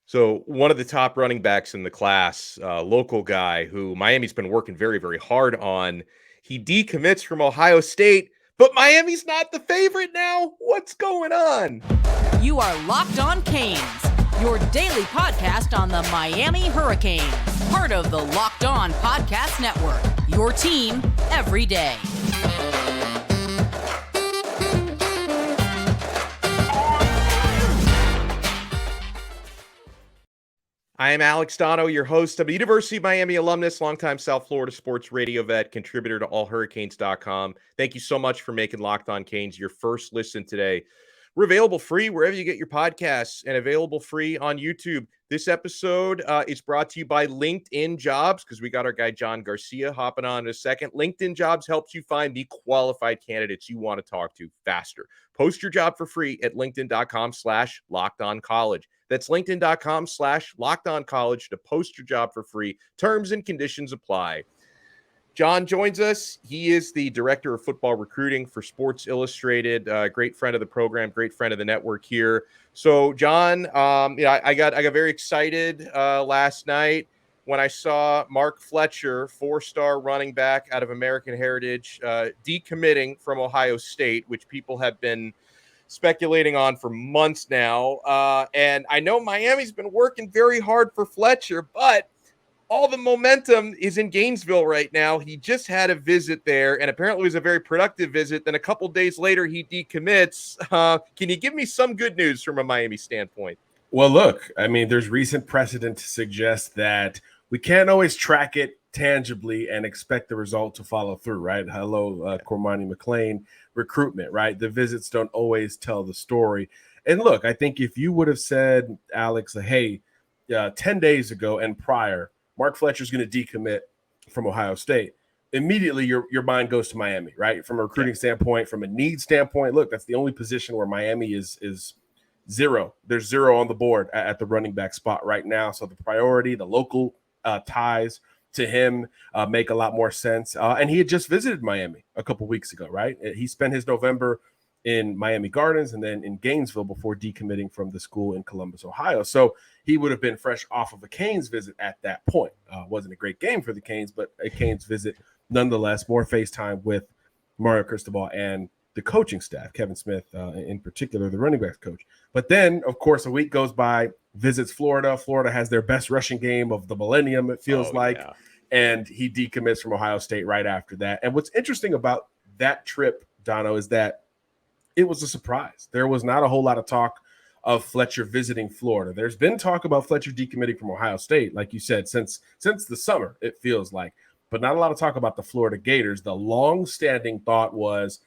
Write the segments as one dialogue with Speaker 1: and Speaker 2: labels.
Speaker 1: So one of the top running backs in the class, local guy who Miami's been working very, very hard on, he decommits from Ohio State, but Miami's not the favorite now. What's going on?
Speaker 2: You are Locked On Canes, your daily podcast on the Miami Hurricanes, part of the Locked On Podcast Network, your team every day.
Speaker 1: I am Alex Donno, your host. I'm a University of Miami alumnus, longtime South Florida sports radio vet, contributor to allhurricanes.com. Thank you so much for making Locked On Canes your first listen today. We're available free wherever you get your podcasts and available free on YouTube. This episode is brought to you by LinkedIn Jobs because we got our guy John Garcia hopping on in a second. LinkedIn Jobs helps you find the qualified candidates you want to talk to faster. Post your job for free at linkedin.com/lockedoncollege. That's linkedin.com/lockedoncollege to post your job for free. Terms and conditions apply. John joins us. He is the director of football recruiting for Sports Illustrated. Great friend of the program, great friend of the network here. So, John, I got very excited last night when I saw Mark Fletcher, four-star running back out of American Heritage, decommitting from Ohio State, which people have been speculating on for months now. And I know Miami's been working very hard for Fletcher, but all the momentum is in Gainesville right now. He just had a visit there, and apparently it was a very productive visit. Then a couple days later, he decommits. Can you give me some good news from a Miami standpoint?
Speaker 3: Well, look, I mean, there's recent precedent to suggest that we can't always track it tangibly and expect the result to follow through, right? Hello, Cormani McLean, recruitment, right? The visits don't always tell the story. And look, I think if you would have said, Alex, hey, 10 days ago and prior, Mark Fletcher's going to decommit from Ohio State, immediately your mind goes to Miami, right? From a recruiting standpoint, from a need standpoint, look, that's the only position where Miami is zero. There's zero on the board at the running back spot right now. So the priority, the local ties to him make a lot more sense. And he had just visited Miami a couple weeks ago, right? He spent his November in Miami Gardens and then in Gainesville before decommitting from the school in Columbus, Ohio. So he would have been fresh off of a Canes visit at that point. Wasn't a great game for the Canes, but a Canes visit nonetheless. More FaceTime with Mario Cristobal and the coaching staff, Kevin Smith in particular, the running backs coach. But then, of course, a week goes by, visits Florida. Florida has their best rushing game of the millennium, it feels like. Yeah. And he decommits from Ohio State right after that. And what's interesting about that trip, Dono, is that it was a surprise. There was not a whole lot of talk of Fletcher visiting Florida. There's been talk about Fletcher decommitting from Ohio State, like you said, since the summer, it feels like. But not a lot of talk about the Florida Gators. The long-standing thought was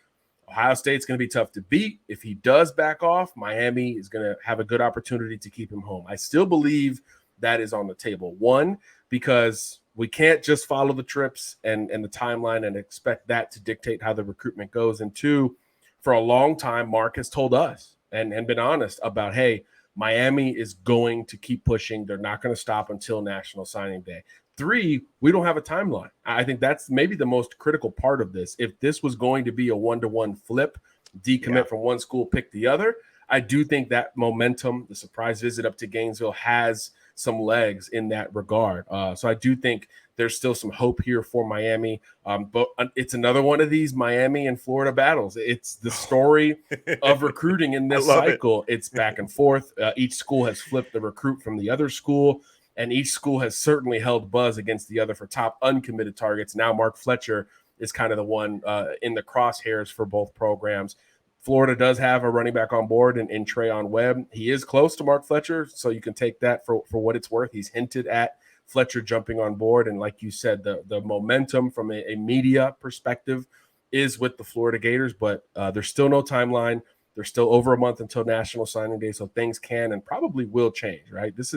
Speaker 3: Ohio State's going to be tough to beat. If he does back off, Miami is going to have a good opportunity to keep him home. I still believe that is on the table. One, because we can't just follow the trips and the timeline and expect that to dictate how the recruitment goes. And two, for a long time, Mark has told us and been honest about, hey, Miami is going to keep pushing. They're not going to stop until National Signing Day. Three, we don't have a timeline. I think that's maybe the most critical part of this. If this was going to be a one-to-one flip, decommit from one school, pick the other, I do think that momentum, the surprise visit up to Gainesville, has some legs in that regard. So I do think there's still some hope here for Miami. But it's another one of these Miami and Florida battles. It's the story of recruiting in this cycle. It's back and forth. Each school has flipped the recruit from the other school, and each school has certainly held buzz against the other for top uncommitted targets. Now Mark Fletcher is kind of the one in the crosshairs for both programs. Florida does have a running back on board in Trayon Webb. He is close to Mark Fletcher, so you can take that for what it's worth. He's hinted at Fletcher jumping on board. And like you said, the momentum from a media perspective is with the Florida Gators, but there's still no timeline. There's still over a month until National Signing Day, so things can and probably will change, right? This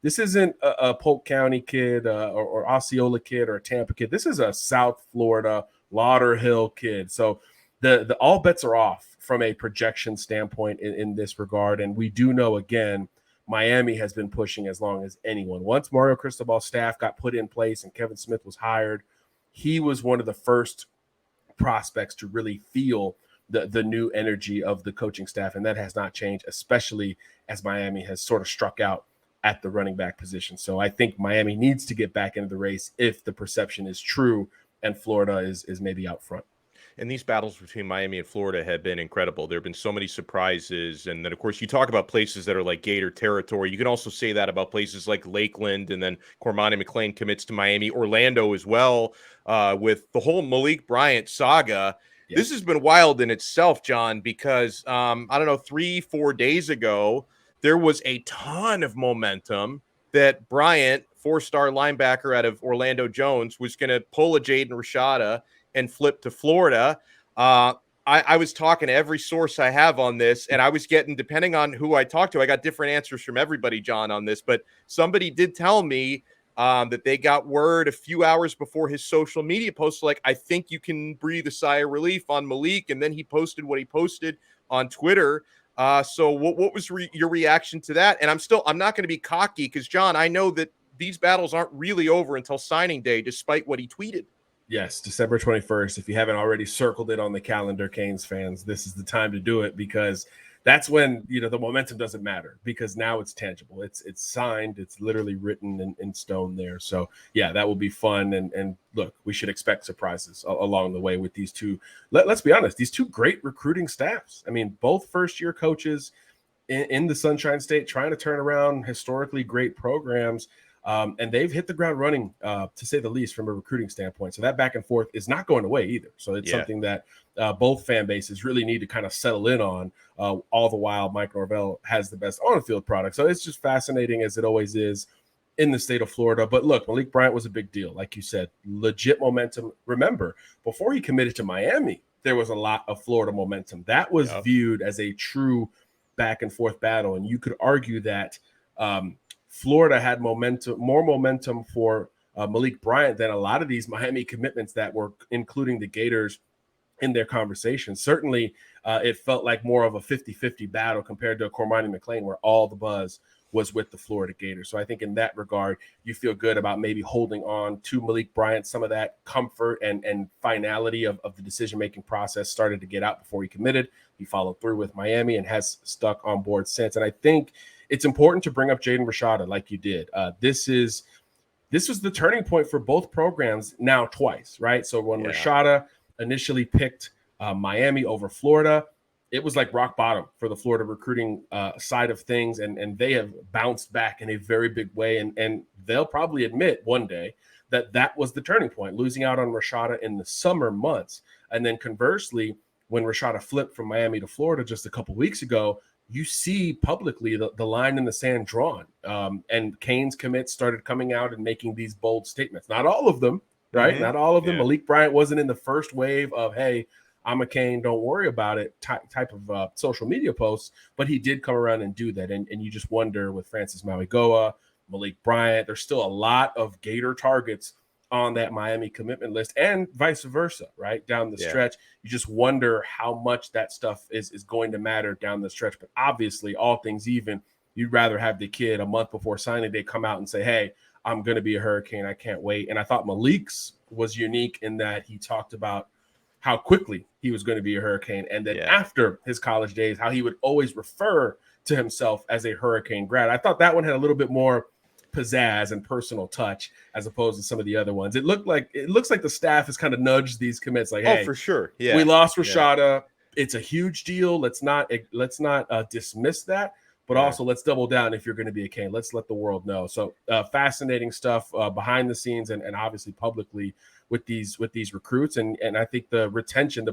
Speaker 3: isn't a Polk County kid or Osceola kid or a Tampa kid. This is a South Florida Lauderhill kid. So the all bets are off from a projection standpoint in this regard. And we do know, again, Miami has been pushing as long as anyone. Once Mario Cristobal's staff got put in place and Kevin Smith was hired, he was one of the first prospects to really feel the new energy of the coaching staff. And that has not changed, especially as Miami has sort of struck out at the running back position. So I think Miami needs to get back into the race if the perception is true and Florida is maybe out front.
Speaker 1: And these battles between Miami and Florida have been incredible. There have been so many surprises. And then, of course, you talk about places that are like Gator territory. You can also say that about places like Lakeland, and then Cormani McClain commits to Miami, Orlando as well, with the whole Malik Bryant saga. Yeah. This has been wild in itself, John, because, I don't know, 3-4 days ago, there was a ton of momentum that Bryant, 4-star linebacker out of Orlando Jones, was going to pull a Jaden Rashada and flip to Florida. I was talking to every source I have on this, and I was getting, depending on who I talked to, I got different answers from everybody, John, on this. But somebody did tell me that they got word a few hours before his social media post, like, I think you can breathe a sigh of relief on Malik. And then he posted what he posted on Twitter. So what was your reaction to that? And I'm not going to be cocky because, John, I know that these battles aren't really over until signing day, despite what he tweeted.
Speaker 3: Yes, December 21st. If you haven't already circled it on the calendar, Canes fans, this is the time to do it, because that's when, the momentum doesn't matter, because now it's tangible. It's signed. It's literally written in stone there. So, yeah, that will be fun. And look, we should expect surprises along the way with these two. Let's be honest, these two great recruiting staffs. I mean, both first-year coaches in the Sunshine State trying to turn around historically great programs. And they've hit the ground running, to say the least, from a recruiting standpoint. So that back and forth is not going away either. So it's something that both fan bases really need to kind of settle in on. All the while, Mike Norvell has the best on-field product. So it's just fascinating, as it always is in the state of Florida. But look, Malik Bryant was a big deal. Like you said, legit momentum. Remember, before he committed to Miami, there was a lot of Florida momentum. That was viewed as a true back and forth battle. And you could argue that Florida had more momentum for Malik Bryant than a lot of these Miami commitments that were including the Gators in their conversation. Certainly, it felt like more of a 50-50 battle compared to Cormani McClain, where all the buzz was with the Florida Gators. So I think in that regard, you feel good about maybe holding on to Malik Bryant. Some of that comfort and finality of the decision-making process started to get out before he committed. He followed through with Miami and has stuck on board since. And I think it's important to bring up Jaden Rashada like you did. This was the turning point for both programs now twice, right? So when Rashada initially picked Miami over Florida, it was like rock bottom for the Florida recruiting side of things, and they have bounced back in a very big way, and they'll probably admit one day that was the turning point, losing out on Rashada in the summer months. And then conversely, when Rashada flipped from Miami to Florida just a couple weeks ago, you see publicly the line in the sand drawn, and Canes commits started coming out and making these bold statements. Not all of them, right? Mm-hmm. Not all of them. Malik Bryant wasn't in the first wave of, hey, I'm a Cane, don't worry about it type of social media posts, but he did come around and do that. And you just wonder with Francis Mauigoa, Malik Bryant, there's still a lot of Gator targets on that Miami commitment list, and vice versa, right? Down the stretch. You just wonder how much that stuff is going to matter down the stretch. But obviously, all things even, you'd rather have the kid a month before signing day come out and say, hey, I'm going to be a Hurricane. I can't wait. And I thought Malik's was unique in that he talked about how quickly he was going to be a Hurricane, and that after his college days, how he would always refer to himself as a Hurricane grad. I thought that one had a little bit more pizzazz and personal touch as opposed to some of the other ones. It looks like the staff has kind of nudged these commits like, hey,
Speaker 1: for sure.
Speaker 3: We lost Rashada. It's a huge deal. Let's not dismiss that, but also let's double down if you're going to be a Cane. Let's let the world know. So fascinating stuff behind the scenes and obviously publicly with these recruits. And I think the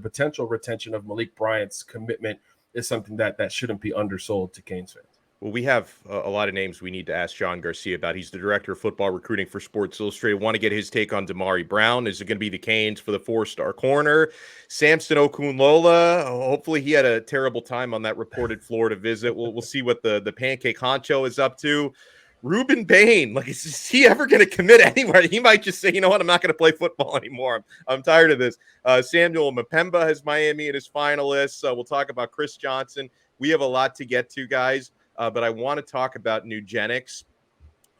Speaker 3: potential retention of Malik Bryant's commitment is something that shouldn't be undersold to Canes fans.
Speaker 1: Well, we have a lot of names we need to ask John Garcia about. He's the director of football recruiting for Sports Illustrated. Want to get his take on Damari Brown. Is it going to be the Canes for the 4-star corner? Samson Okunlola. Hopefully he had a terrible time on that reported Florida visit. We'll see what the pancake honcho is up to. Rueben Bain, is he ever going to commit anywhere? He might just say, you know what, I'm not going to play football anymore. I'm tired of this. Samuel Mpemba has Miami in his finalists. We'll talk about Chris Johnson. We have a lot to get to, guys. But I want to talk about Nugenics.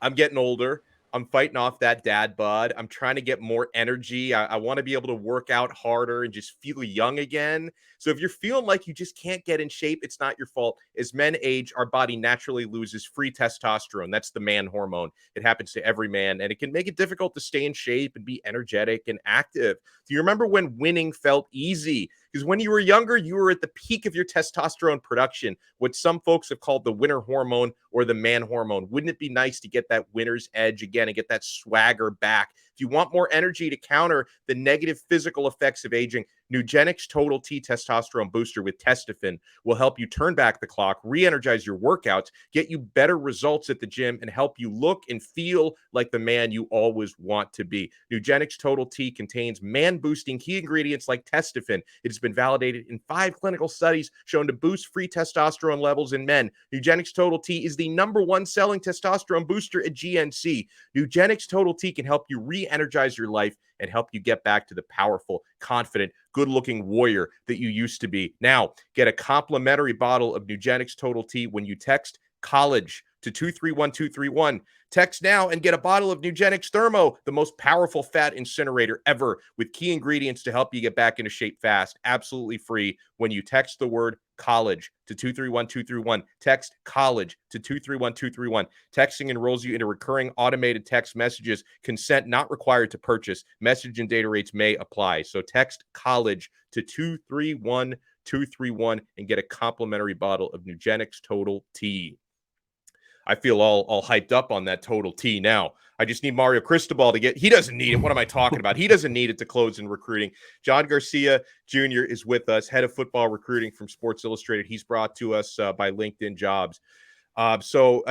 Speaker 1: I'm getting older. I'm fighting off that dad bod. I'm trying to get more energy. I want to be able to work out harder and just feel young again. So if you're feeling like you just can't get in shape, it's not your fault. As men age, our body naturally loses free testosterone. That's the man hormone. It happens to every man, and it can make it difficult to stay in shape and be energetic and active. Do you remember when winning felt easy? Because when you were younger, you were at the peak of your testosterone production, what some folks have called the winner hormone or the man hormone. Wouldn't it be nice to get that winner's edge again and get that swagger back? If you want more energy to counter the negative physical effects of aging, Nugenix Total T Testosterone Booster with Testofen will help you turn back the clock, re-energize your workouts, get you better results at the gym, and help you look and feel like the man you always want to be. Nugenix Total T contains man-boosting key ingredients like Testofen. It has been validated in 5 clinical studies shown to boost free testosterone levels in men. Nugenix Total T is the #1 selling testosterone booster at GNC. Nugenix Total T can help you re-energize your life and help you get back to the powerful, confident, good-looking warrior that you used to be. Now, get a complimentary bottle of Nugenix Total T when you text college to 231231. Text now and get a bottle of Nugenix Thermo, the most powerful fat incinerator ever, with key ingredients to help you get back into shape fast, absolutely free when you text the word college to 231231. Text college to 231231. Texting enrolls you into recurring automated text messages. Consent not required to purchase. Message and data rates may apply. So text college to 231231 and get a complimentary bottle of Nugenix Total T. I feel all hyped up on that Total T now. I just need Mario Cristobal to get. He doesn't need it. What am I talking about? He doesn't need it to close in recruiting. John Garcia Jr. is with us, head of football recruiting from Sports Illustrated. He's brought to us by LinkedIn Jobs.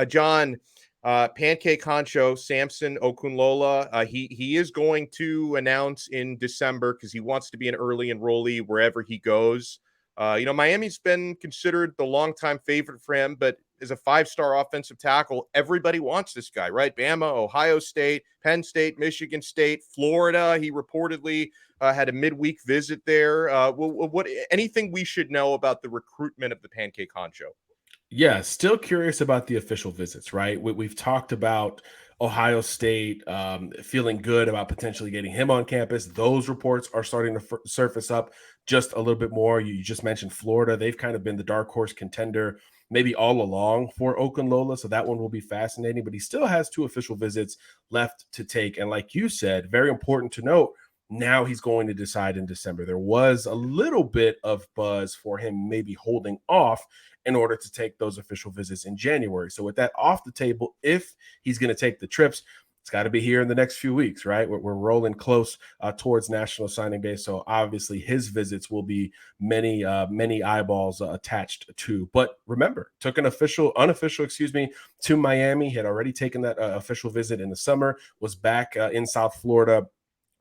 Speaker 1: John, Pancake Honcho, Samson Okunlola, he is going to announce in December because he wants to be an early enrollee wherever he goes. Miami's been considered the longtime favorite for him, but as a 5-star offensive tackle, everybody wants this guy, right? Bama, Ohio State, Penn State, Michigan State, Florida. He reportedly had a midweek visit there. What anything we should know about the recruitment of the Pancake Honcho?
Speaker 3: Yeah, still curious about the official visits, right? We've talked about Ohio State feeling good about potentially getting him on campus. Those reports are starting to surface up just a little bit more. You just mentioned Florida. They've kind of been the dark horse contender maybe all along for Okunlola, so that one will be fascinating. But he still has 2 official visits left to take. And like you said, very important to note, now he's going to decide in December. There was a little bit of buzz for him maybe holding off in order to take those official visits in January. So with that off the table, if he's going to take the trips, it's got to be here in the next few weeks, right? We're rolling close towards National Signing Day. So obviously his visits will be many eyeballs attached to. But remember, took an unofficial to Miami. He had already taken that official visit in the summer, was back in South Florida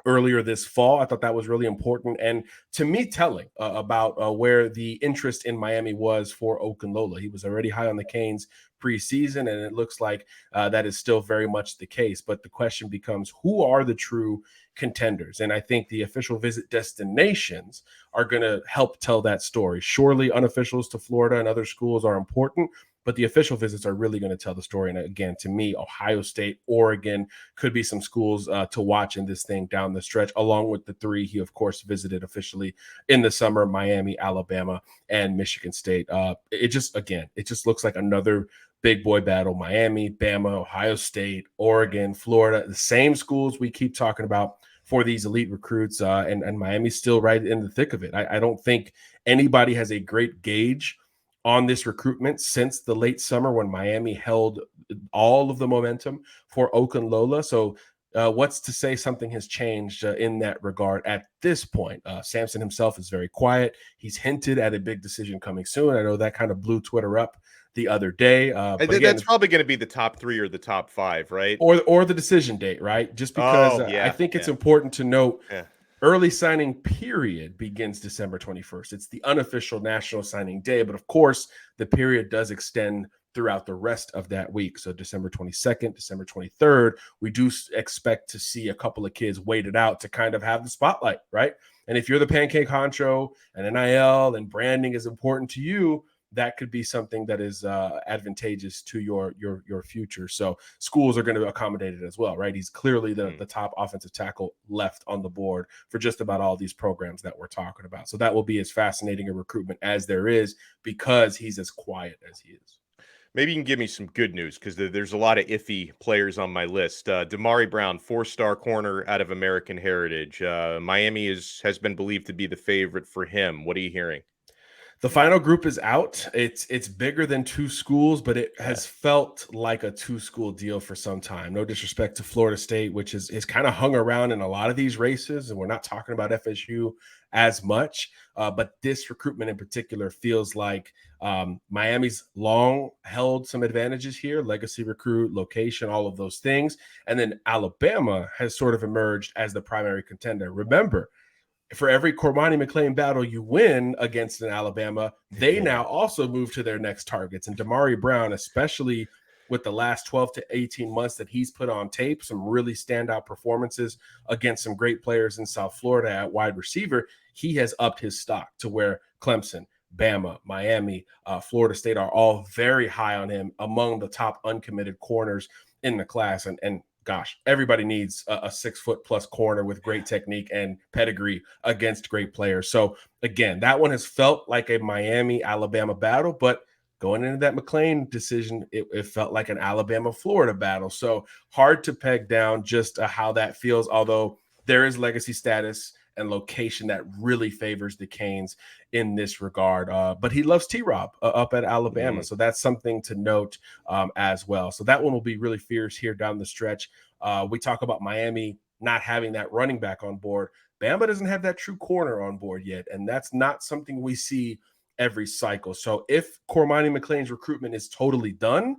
Speaker 3: earlier this fall. I thought that was really important, and to me, telling about where the interest in Miami was for Okunlola. He was already high on the Canes preseason, and it looks like that is still very much the case. But the question becomes, who are the true contenders? And I think the official visit destinations are going to help tell that story. Surely unofficials to Florida and other schools are important, but the official visits are really going to tell the story. And again, to me, Ohio State, Oregon could be some schools to watch in this thing down the stretch, along with the 3 he, of course, visited officially in the summer: Miami, Alabama, and Michigan State. It just looks like another big boy battle. Miami, Bama, Ohio State, Oregon, Florida, the same schools we keep talking about for these elite recruits, and Miami's still right in the thick of it. I don't think anybody has a great gauge on this recruitment since the late summer when Miami held all of the momentum for Okunlola. So what's to say something has changed in that regard at this point? Samson himself is very quiet. He's hinted at a big decision coming soon. I know that kind of blew Twitter up the other day. But again,
Speaker 1: that's probably going to be the top 3 or the top 5, right?
Speaker 3: Or the decision date, right? Just because I think it's important to note early signing period begins December 21st. It's the unofficial national signing day, but of course the period does extend throughout the rest of that week. So December 22nd, December 23rd, we do expect to see a couple of kids waited out to kind of have the spotlight, right? And if you're the Pancake Honcho and NIL and branding is important to you, that could be something that is advantageous to your future. So schools are going to accommodate it as well, right? He's clearly the top offensive tackle left on the board for just about all these programs that we're talking about. So that will be as fascinating a recruitment as there is, because he's as quiet as he is.
Speaker 1: Maybe you can give me some good news, because there's a lot of iffy players on my list. Damari Brown, 4-star corner out of American Heritage. Miami has been believed to be the favorite for him. What are you hearing?
Speaker 3: The final group is out. It's bigger than 2 schools, but it has felt like a 2-school deal for some time. No disrespect to Florida State, which is kind of hung around in a lot of these races, and we're not talking about FSU as much. But this recruitment in particular feels like Miami's long held some advantages here: legacy recruit, location, all of those things. And then Alabama has sort of emerged as the primary contender. Remember, for every Cormani McClain battle you win against an Alabama, they now also move to their next targets. And Damari Brown, especially with the last 12 to 18 months that he's put on tape, some really standout performances against some great players in South Florida at wide receiver, he has upped his stock to where Clemson, Bama, Miami, Florida State are all very high on him, among the top uncommitted corners in the class. And gosh, everybody needs a 6-foot+ corner with great technique and pedigree against great players. So again, that one has felt like a Miami-Alabama battle, but going into that McClain decision, it felt like an Alabama-Florida battle. So hard to peg down just how that feels, although there is legacy status and location that really favors the Canes in this regard. But he loves T-Rob up at Alabama. So that's something to note as well. So that one will be really fierce here down the stretch. We talk about Miami not having that running back on board. Bama doesn't have that true corner on board yet, and that's not something we see every cycle. So if Cormani McClain's recruitment is totally done,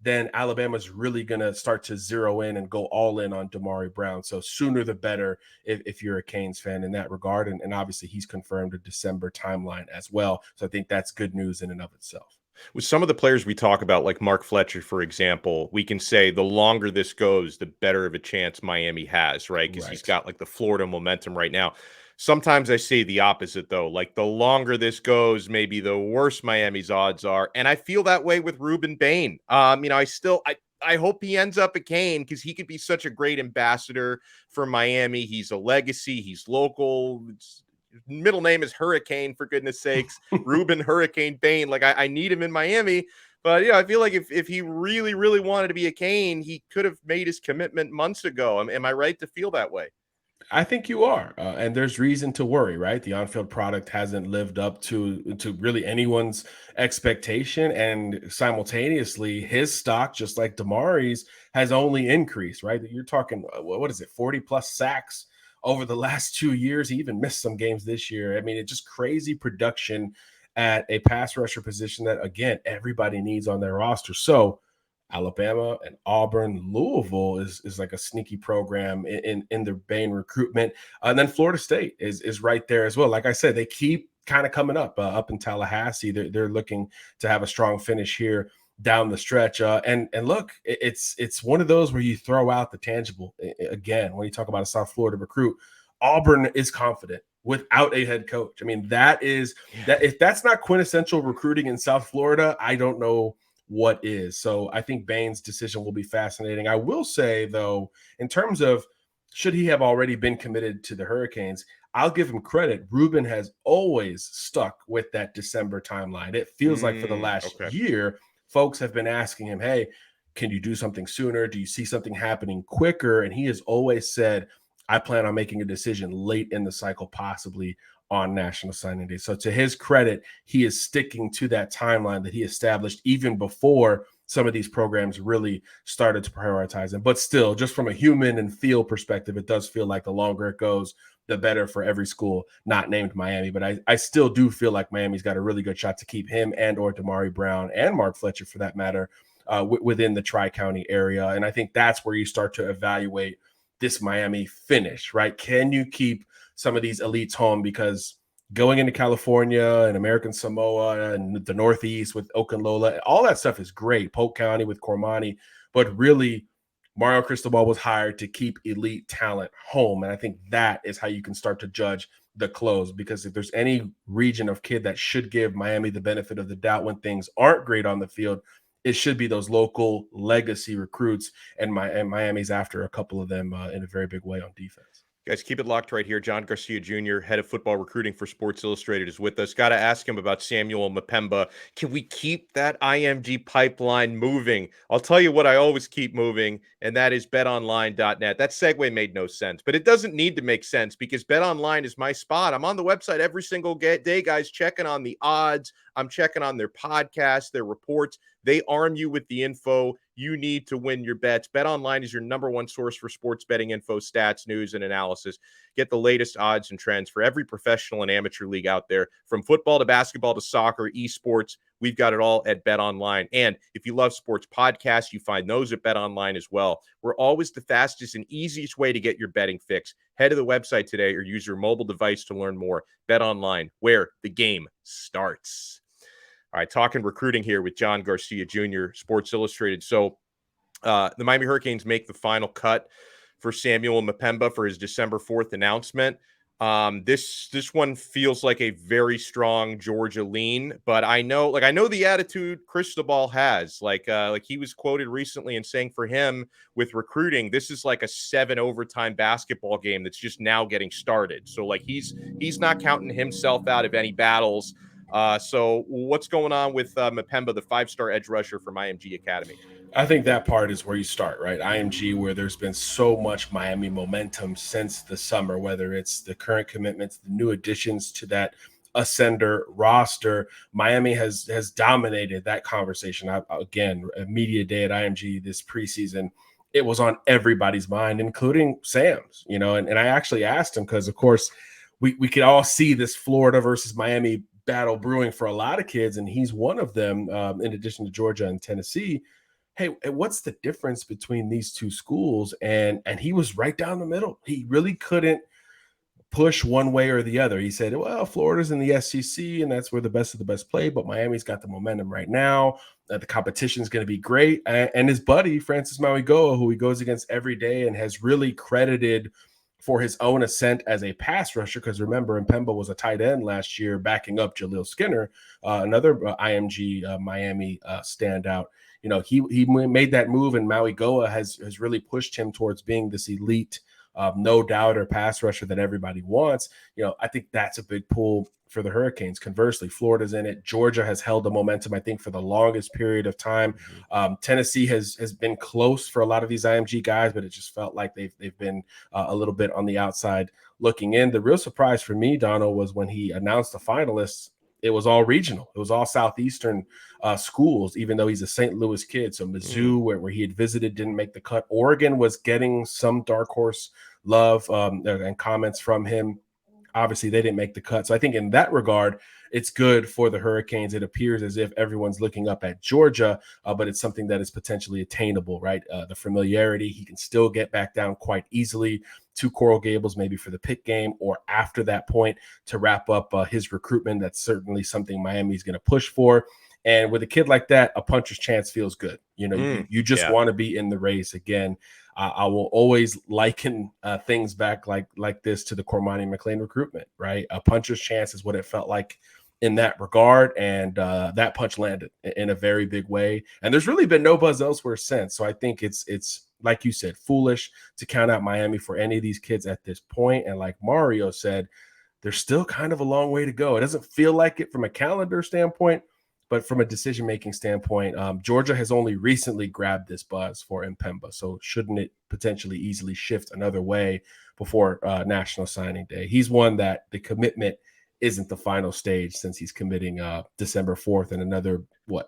Speaker 3: then Alabama's really going to start to zero in and go all in on Damari Brown. So sooner the better if you're a Canes fan in that regard. And obviously he's confirmed a December timeline as well. So I think that's good news in and of itself.
Speaker 1: With some of the players we talk about, like Mark Fletcher, for example, we can say the longer this goes, the better of a chance Miami has, right? Because he's got like the Florida momentum right now. Sometimes I say the opposite, though. Like, the longer this goes, maybe the worse Miami's odds are. And I feel that way with Rueben Bain. I hope he ends up a Cane, because he could be such a great ambassador for Miami. He's a legacy. He's local. His middle name is Hurricane, for goodness sakes. Rueben Hurricane Bain. Like, I need him in Miami. But, yeah, I feel like if he really, really wanted to be a Cane, he could have made his commitment months ago. Am I right to feel that way?
Speaker 3: I think you are, and there's reason to worry, right? The on-field product hasn't lived up to really anyone's expectation, and simultaneously, his stock, just like Damari's, has only increased, right? You're talking, what is it, 40+ sacks over the last 2 years. He even missed some games this year. I mean, it's just crazy production at a pass rusher position that, again, everybody needs on their roster. So Alabama and Auburn, Louisville is like a sneaky program in the Bain recruitment. And then Florida State is right there as well. Like I said, they keep kind of coming up in Tallahassee. They're looking to have a strong finish here down the stretch. And look, it's one of those where you throw out the tangible. Again, when you talk about a South Florida recruit, Auburn is confident without a head coach. I mean, that if that's not quintessential recruiting in South Florida, I don't know what is. So I think Bain's decision will be fascinating. I will say, though, in terms of should he have already been committed to the Hurricanes, I'll give him credit. Rueben has always stuck with that December timeline. It feels like for the last year, folks have been asking him, hey, can you do something sooner? Do you see something happening quicker? And he has always said, I plan on making a decision late in the cycle, possibly on National Signing Day. So to his credit, he is sticking to that timeline that he established even before some of these programs really started to prioritize him. But still, just from a human and feel perspective, it does feel like the longer it goes, the better for every school not named Miami. But I still do feel like Miami's got a really good shot to keep him and or Damari Brown and Mark Fletcher, for that matter, within the Tri-County area. And I think that's where you start to evaluate this Miami finish, right? Can you keep some of these elites home? Because going into California and American Samoa and the Northeast with Okunlola, all that stuff is great. Polk County with Cormani, but really Mario Cristobal was hired to keep elite talent home. And I think that is how you can start to judge the close, because if there's any region of kid that should give Miami the benefit of the doubt when things aren't great on the field, it should be those local legacy recruits, and Miami's after a couple of them in a very big way on defense.
Speaker 1: Guys, keep it locked right here. John Garcia Jr., head of football recruiting for Sports Illustrated, is with us. Got to ask him about Samuel Mpemba. Can we keep that IMG pipeline moving? I'll tell you what I always keep moving, and that is betonline.net. That segue made no sense, but it doesn't need to make sense because BetOnline is my spot. I'm on the website every single day, guys, checking on the odds. I'm checking on their podcasts, their reports. They arm you with the info you need to win your bets. BetOnline is your number one source for sports betting info, stats, news, and analysis. Get the latest odds and trends for every professional and amateur league out there. From football to basketball to soccer, esports, we've got it all at BetOnline. And if you love sports podcasts, you find those at BetOnline as well. We're always the fastest and easiest way to get your betting fix. Head to the website today or use your mobile device to learn more. BetOnline, where the game starts. All right, talking recruiting here with John Garcia Jr., Sports Illustrated. So the Miami Hurricanes make the final cut for Samuel Mpemba for his December 4th announcement. This one feels like a very strong Georgia lean, but I know the attitude Cristobal has. Like he was quoted recently and saying for him with recruiting, this is like a 7 overtime basketball game that's just now getting started. So like he's not counting himself out of any battles. So what's going on with Mpemba, the 5-star edge rusher from IMG Academy?
Speaker 3: I think that part is where you start, right? IMG, where there's been so much Miami momentum since the summer, whether it's the current commitments, the new additions to that ascender roster. Miami has dominated that conversation. Again, a media day at IMG this preseason, it was on everybody's mind, including Sam's, and I actually asked him because, of course, we could all see this Florida versus Miami battle brewing for a lot of kids, and he's one of them, in addition to Georgia and Tennessee. Hey, what's the difference between these two schools? And he was right down the middle. He really couldn't push one way or the other. He said, well, Florida's in the SEC, and that's where the best of the best play, but Miami's got the momentum right now. The competition is going to be great. And his buddy, Francis Mauigoa, who he goes against every day and has really credited for his own ascent as a pass rusher, because remember, Mpemba was a tight end last year backing up Jaleel Skinner, another IMG Miami standout. He made that move, and Mauigoa has really pushed him towards being this elite, no doubter pass rusher that everybody wants. I think that's a big pull for the Hurricanes. Conversely, Florida's in it. Georgia has held the momentum, I think, for the longest period of time. Tennessee has been close for a lot of these IMG guys, but it just felt like they've been a little bit on the outside looking in. The real surprise for me, Donno, was when he announced the finalists. It was all regional. It was all Southeastern schools, even though he's a St. Louis kid. So Mizzou, where he had visited, didn't make the cut. Oregon was getting some dark horse love and comments from him. Obviously, they didn't make the cut. So I think in that regard, it's good for the Hurricanes. It appears as if everyone's looking up at Georgia, but it's something that is potentially attainable, right? The familiarity, he can still get back down quite easily to Coral Gables, maybe for the pick game or after that point to wrap up his recruitment. That's certainly something Miami's going to push for. And with a kid like that, a puncher's chance feels good. You just want to be in the race again. I will always liken things back like this to the Cormani McLean recruitment, right? A puncher's chance is what it felt like in that regard, and that punch landed in a very big way. And there's really been no buzz elsewhere since. So I think it's like you said, foolish to count out Miami for any of these kids at this point. And like Mario said, there's still kind of a long way to go. It doesn't feel like it from a calendar standpoint, but from a decision-making standpoint, Georgia has only recently grabbed this buzz for Mpemba. So shouldn't it potentially easily shift another way before National Signing Day? He's one that the commitment isn't the final stage, since he's committing December 4th, and another,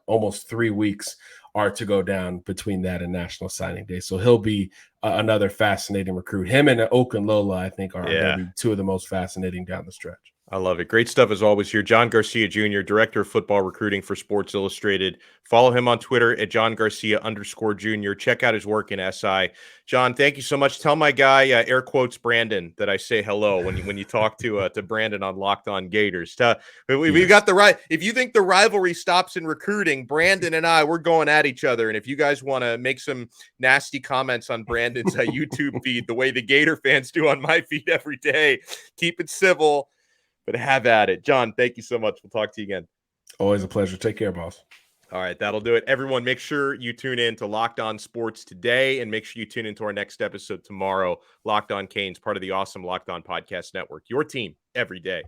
Speaker 3: almost 3 weeks are to go down between that and National Signing Day. So he'll be another fascinating recruit. Him and Okunlola, I think, are going to be two of the most fascinating down the stretch.
Speaker 1: I love it. Great stuff as always here. John Garcia Jr., Director of Football Recruiting for Sports Illustrated. Follow him on Twitter at @JohnGarcia_Jr. Check out his work in SI. John, thank you so much. Tell my guy, air quotes Brandon, that I say hello when you talk to Brandon on Locked On Gators. We got the right. If you think the rivalry stops in recruiting, Brandon and I, we're going at each other. And if you guys want to make some nasty comments on Brandon's YouTube feed, the way the Gator fans do on my feed every day, keep it civil. But have at it. John, thank you so much. We'll talk to you again.
Speaker 3: Always a pleasure. Take care, boss.
Speaker 1: All right, that'll do it. Everyone, make sure you tune in to Locked On Sports today, and make sure you tune into our next episode tomorrow. Locked On Canes, part of the awesome Locked On Podcast Network. Your team every day.